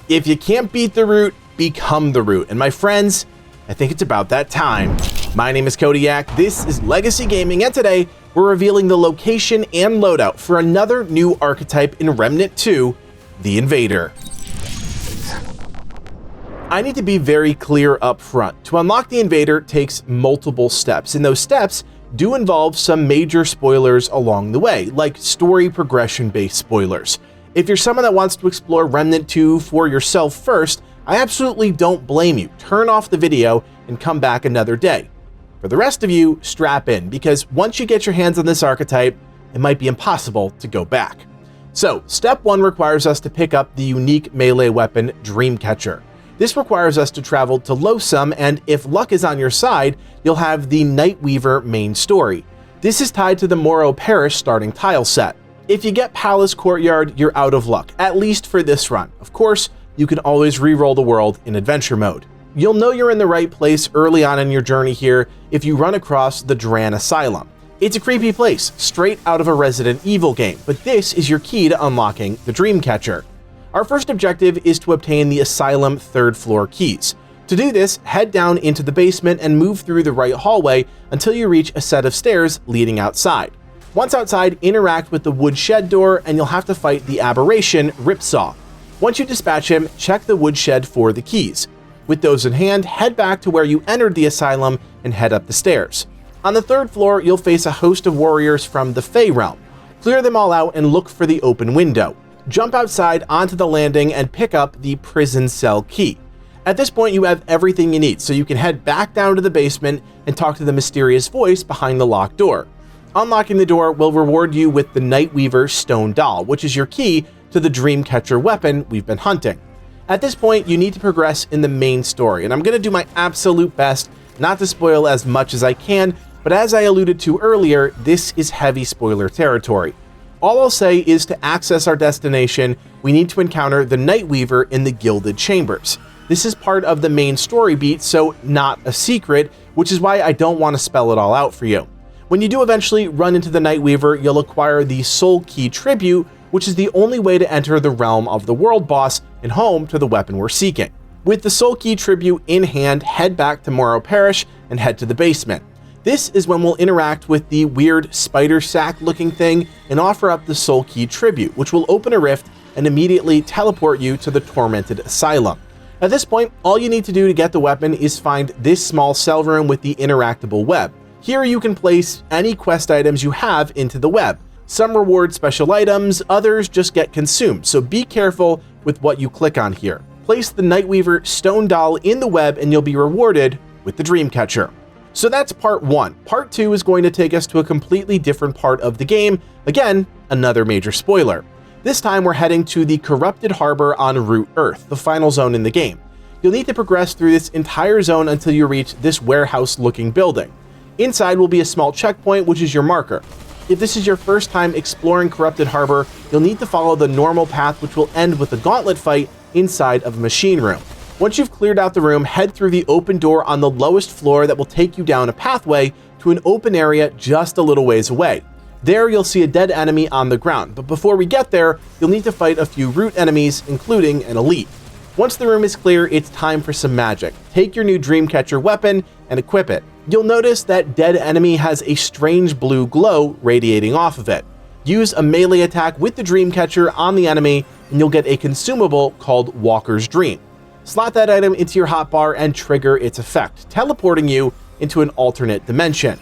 If you can't beat the root, become the root. And my friends, I think it's about that time. My name is Codiak, this is Legacy Gaming, and today we're revealing the location and loadout for another new archetype in Remnant 2, the Invader. I need to be very clear up front. To unlock the Invader takes multiple steps, and those steps do involve some major spoilers along the way, like story progression-based spoilers. If you're someone that wants to explore Remnant 2 for yourself first, I absolutely don't blame you. Turn off the video and come back another day. For the rest of you, strap in, because once you get your hands on this archetype, it might be impossible to go back. So, step 1 requires us to pick up the unique melee weapon, Dreamcatcher. This requires us to travel to Losum, and if luck is on your side, you'll have the Nightweaver main story. This is tied to the Morrow Parish starting tile set. If you get Palace Courtyard, you're out of luck, at least for this run. Of course, you can always re-roll the world in adventure mode. You'll know you're in the right place early on in your journey here if you run across the Dran Asylum. It's a creepy place, straight out of a Resident Evil game, but this is your key to unlocking the Dreamcatcher. Our first objective is to obtain the Asylum 3rd floor keys. To do this, head down into the basement and move through the right hallway until you reach a set of stairs leading outside. Once outside, interact with the wood shed door and you'll have to fight the aberration Ripsaw. Once you dispatch him, check the wood shed for the keys. With those in hand, head back to where you entered the asylum and head up the stairs. On the 3rd floor, you'll face a host of warriors from the Fey realm. Clear them all out and look for the open window. Jump outside onto the landing and pick up the prison cell key. At this point, you have everything you need, so you can head back down to the basement and talk to the mysterious voice behind the locked door. Unlocking the door will reward you with the Nightweaver Stone Doll, which is your key to the Dreamcatcher weapon we've been hunting. At this point, you need to progress in the main story, and I'm going to do my absolute best not to spoil as much as I can, but as I alluded to earlier, this is heavy spoiler territory. All I'll say is to access our destination, we need to encounter the Nightweaver in the Gilded Chambers. This is part of the main story beat, so not a secret, which is why I don't want to spell it all out for you. When you do eventually run into the Nightweaver, you'll acquire the Soul Key Tribute, which is the only way to enter the realm of the world boss and home to the weapon we're seeking. With the Soul Key Tribute in hand, head back to Morrow Parish and head to the basement. This is when we'll interact with the weird spider sack looking thing and offer up the Soul Key Tribute, which will open a rift and immediately teleport you to the Tormented Asylum. At this point, all you need to do to get the weapon is find this small cell room with the interactable web. Here you can place any quest items you have into the web. Some reward special items, others just get consumed, so be careful with what you click on here. Place the Nightweaver Stone Doll in the web and you'll be rewarded with the Dreamcatcher. So that's part 1. Part 2 is going to take us to a completely different part of the game. Again, another major spoiler. This time we're heading to the Corrupted Harbor on Root Earth, the final zone in the game. You'll need to progress through this entire zone until you reach this warehouse-looking building. Inside will be a small checkpoint, which is your marker. If this is your first time exploring Corrupted Harbor, you'll need to follow the normal path, which will end with a gauntlet fight inside of a machine room. Once you've cleared out the room, head through the open door on the lowest floor that will take you down a pathway to an open area just a little ways away. There you'll see a dead enemy on the ground, but before we get there, you'll need to fight a few root enemies, including an elite. Once the room is clear, it's time for some magic. Take your new Dreamcatcher weapon and equip it. You'll notice that dead enemy has a strange blue glow radiating off of it. Use a melee attack with the Dreamcatcher on the enemy and you'll get a consumable called Walker's Dream. Slot that item into your hotbar and trigger its effect, teleporting you into an alternate dimension.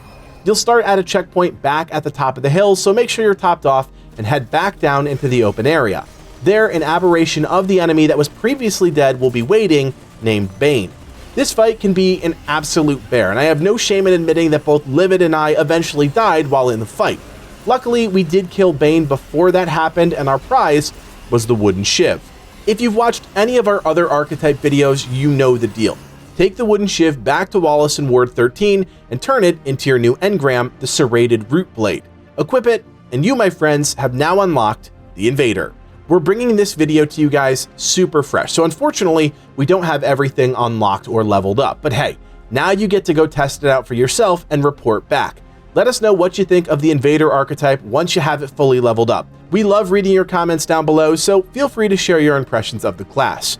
You'll start at a checkpoint back at the top of the hill, so make sure you're topped off and head back down into the open area. There, an aberration of the enemy that was previously dead will be waiting, named Bane. This fight can be an absolute bear, and I have no shame in admitting that both Livid and I eventually died while in the fight. Luckily, we did kill Bane before that happened, and our prize was the wooden shiv. If you've watched any of our other archetype videos, you know the deal. Take the wooden shiv back to Wallace in Ward 13 and turn it into your new engram, the Serrated Root Blade. Equip it, and you, my friends, have now unlocked the Invader. We're bringing this video to you guys super fresh, so unfortunately, we don't have everything unlocked or leveled up, but hey, now you get to go test it out for yourself and report back. Let us know what you think of the Invader archetype once you have it fully leveled up. We love reading your comments down below, so feel free to share your impressions of the class.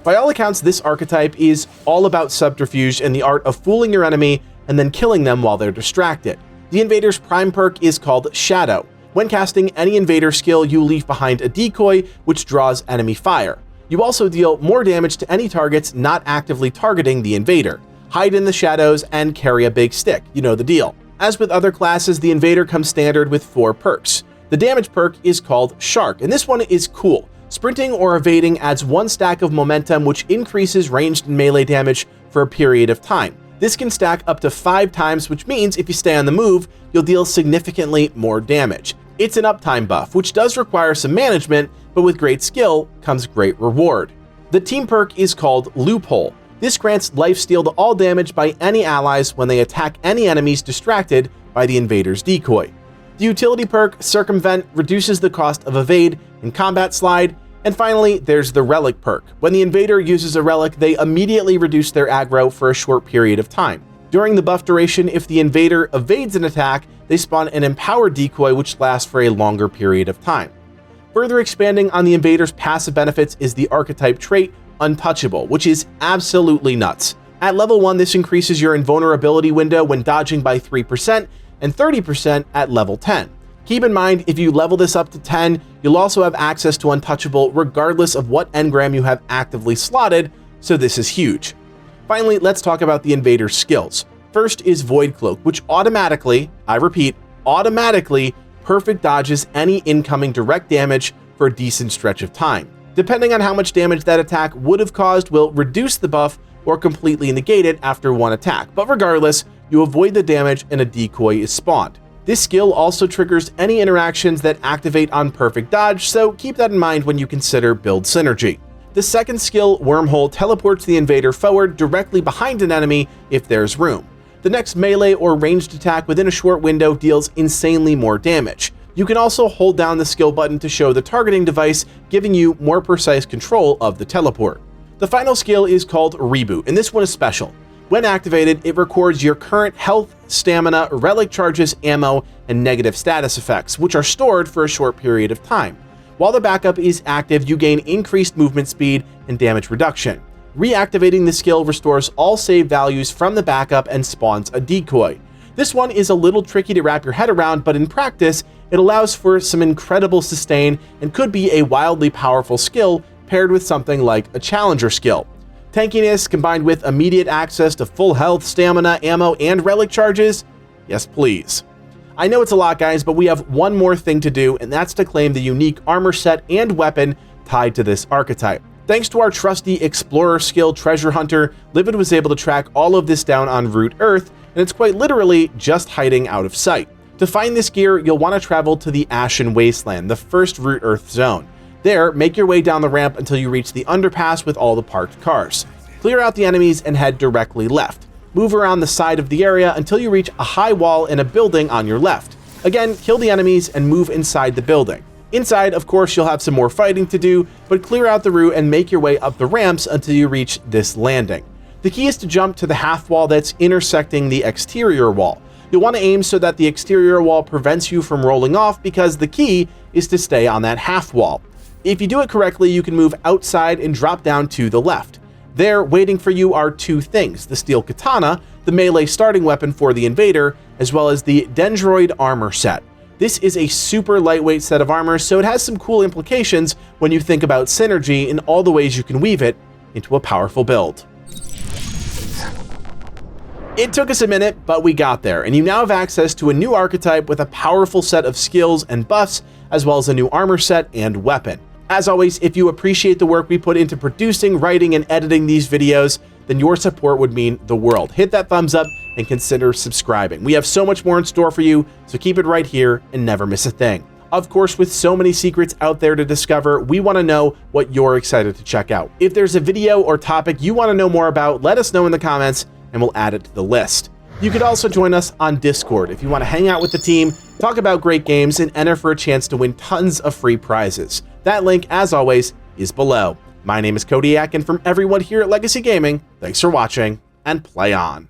By all accounts, this archetype is all about subterfuge and the art of fooling your enemy and then killing them while they're distracted. The Invader's prime perk is called Shadow. When casting any Invader skill, you leave behind a decoy, which draws enemy fire. You also deal more damage to any targets not actively targeting the Invader. Hide in the shadows and carry a big stick, you know the deal. As with other classes, the Invader comes standard with 4 perks. The damage perk is called Shark, and this one is cool. Sprinting or evading adds 1 stack of momentum, which increases ranged and melee damage for a period of time. This can stack up to 5 times, which means if you stay on the move, you'll deal significantly more damage. It's an uptime buff, which does require some management, but with great skill comes great reward. The team perk is called Loophole. This grants lifesteal to all damage by any allies when they attack any enemies distracted by the Invader's decoy. The utility perk Circumvent reduces the cost of evade and combat slide. And finally, there's the relic perk. When the Invader uses a relic, they immediately reduce their aggro for a short period of time. During the buff duration, if the Invader evades an attack, they spawn an empowered decoy which lasts for a longer period of time. Further expanding on the Invader's passive benefits is the archetype trait Untouchable, which is absolutely nuts. At level 1, this increases your invulnerability window when dodging by 3% and 30% at level 10. Keep in mind, if you level this up to 10, you'll also have access to Untouchable regardless of what engram you have actively slotted, so this is huge. Finally, let's talk about the Invader's skills. First is Void Cloak, which automatically, I repeat, automatically perfect dodges any incoming direct damage for a decent stretch of time. Depending on how much damage that attack would have caused will reduce the buff or completely negate it after one attack, but regardless, you avoid the damage and a decoy is spawned. This skill also triggers any interactions that activate on perfect dodge, so keep that in mind when you consider build synergy. The second skill, Wormhole, teleports the Invader forward directly behind an enemy if there's room. The next melee or ranged attack within a short window deals insanely more damage. You can also hold down the skill button to show the targeting device, giving you more precise control of the teleport. The final skill is called Reboot, and this one is special. When activated, it records your current health, stamina, relic charges, ammo, and negative status effects, which are stored for a short period of time. While the backup is active, you gain increased movement speed and damage reduction. Reactivating the skill restores all save values from the backup and spawns a decoy. This one is a little tricky to wrap your head around, but in practice, it allows for some incredible sustain and could be a wildly powerful skill paired with something like a challenger skill. Tankiness combined with immediate access to full health, stamina, ammo, and relic charges? Yes, please. I know it's a lot, guys, but we have one more thing to do, and that's to claim the unique armor set and weapon tied to this archetype. Thanks to our trusty explorer skill Treasure Hunter, Livid was able to track all of this down on Root Earth, and it's quite literally just hiding out of sight. To find this gear, you'll want to travel to the Ashen Wasteland, the first Root Earth zone. There, make your way down the ramp until you reach the underpass with all the parked cars. Clear out the enemies and head directly left. Move around the side of the area until you reach a high wall and a building on your left. Again, kill the enemies and move inside the building. Inside, of course, you'll have some more fighting to do, but clear out the route and make your way up the ramps until you reach this landing. The key is to jump to the half wall that's intersecting the exterior wall. You'll want to aim so that the exterior wall prevents you from rolling off, because the key is to stay on that half wall. If you do it correctly, you can move outside and drop down to the left. There, waiting for you are two things: the steel katana, the melee starting weapon for the Invader, as well as the Dendroid armor set. This is a super lightweight set of armor, so it has some cool implications when you think about synergy in all the ways you can weave it into a powerful build. It took us a minute, but we got there, and you now have access to a new archetype with a powerful set of skills and buffs, as well as a new armor set and weapon. As always, if you appreciate the work we put into producing, writing, and editing these videos, then your support would mean the world. Hit that thumbs up and consider subscribing. We have so much more in store for you, so keep it right here and never miss a thing. Of course, with so many secrets out there to discover, we want to know what you're excited to check out. If there's a video or topic you want to know more about, let us know in the comments and we'll add it to the list. You could also join us on Discord if you want to hang out with the team, talk about great games, and enter for a chance to win tons of free prizes. That link, as always, is below. My name is Codiak, and from everyone here at Legacy Gaming, thanks for watching, and play on.